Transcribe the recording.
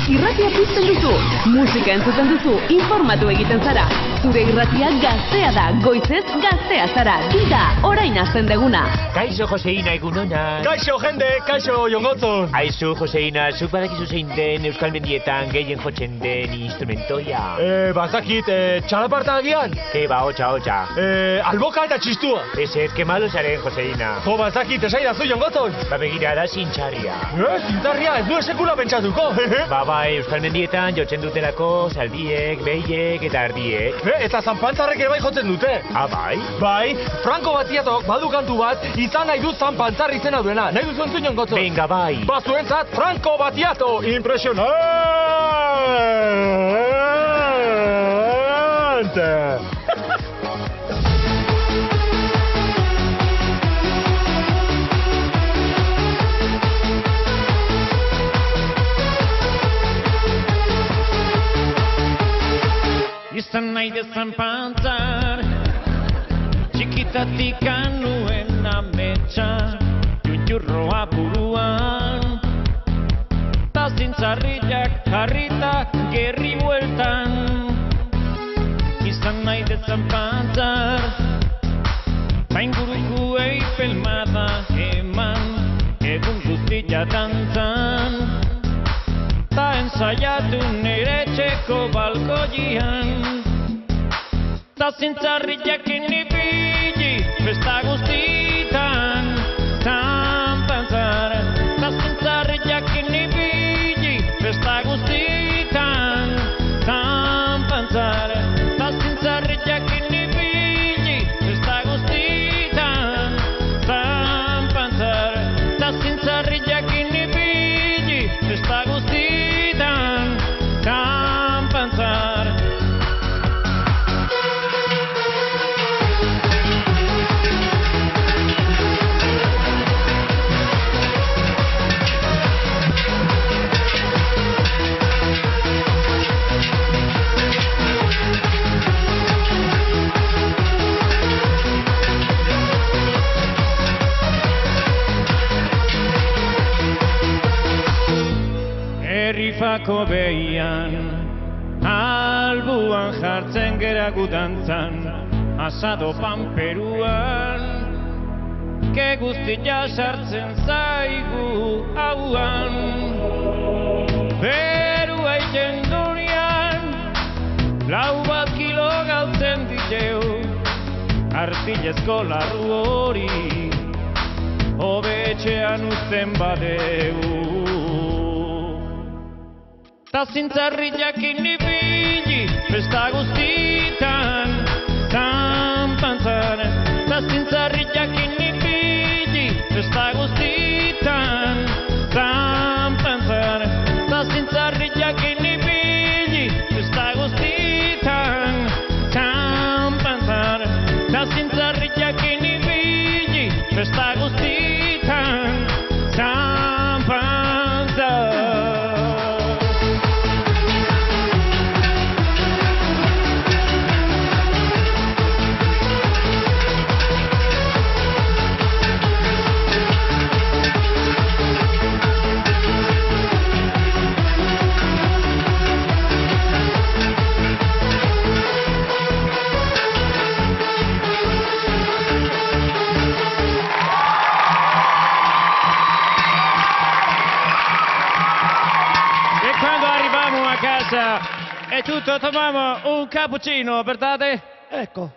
irratia pizten duzu, musika entzuten duzu, informatu egiten zara. Zure irratia gaztea da, goizez gaztea zara. Dida, orain hasten deguna. Kaixo Joseina egunona. Kaixo jende, kaixo jongotzon. Aizu Joseina, zuk badakizu zein den Euskal Mendietan gehien jotzen den instrumentoia. Bazakit, txalaparta agian? Ba, hotxa. Alboka eta txistua. Ez, que malo zaren Joseina. Jo, bazakit, esaidazu jongotzon. Ba, begira da zintxarria. Zintzarria, ez du esekula pentsatuko. Bai, Euskal Mendietan jotzen dutelako zaldiek, behiek eta ardiek. Eta zanpantzarrek ere bai jotzen dute. Bai? Bai, Franco Battiatok badu kantu bat, izan nahi du zanpantzar izena duena. Nahi duzu entzun jongotzon? Venga, bai. Bazuentzat, Franco Battiato, impresionante! Izan nahi dezan pantzar, txikitatik anuen ametsa, junjurroa buruan, ta zintzarriak jarrita gerri bueltan. Izan nahi dezan pantzar, ta ingurukuei pelmada eman, egun guztia dantzan, ta ensaiatu nire etxeko balkoian. Ta zintzarriak inibili, festa guztitan, zanpantzar. Ta zintzarriak inibili, festa guztitan, zanpantzar. Ta zintzarriak inibili, festa guztitan, zanpantzar. Ta zintzarriak inibili, festa guztitan, zanpantzar. Errifako behian, albuan jartzen gera gudantzan, asado panperuan, ke guztia sartzen zaigu hauan. Berua iten durian, 4 kilo galtzen diteu, artilezko larru hori, hobetxean uzten badeu. Ta zintzarriak inibili, festa guztitan, zanpantzar. Ta zintzarriak inibili, festa guztitan, zanpantzar. Ta zintzarriak inibili, festa guztitan, zanpantzar. Ta zintzarriak inibili, festa guztitan, zanpantzar. E tutto tomiamo un cappuccino, verdade? Ecco.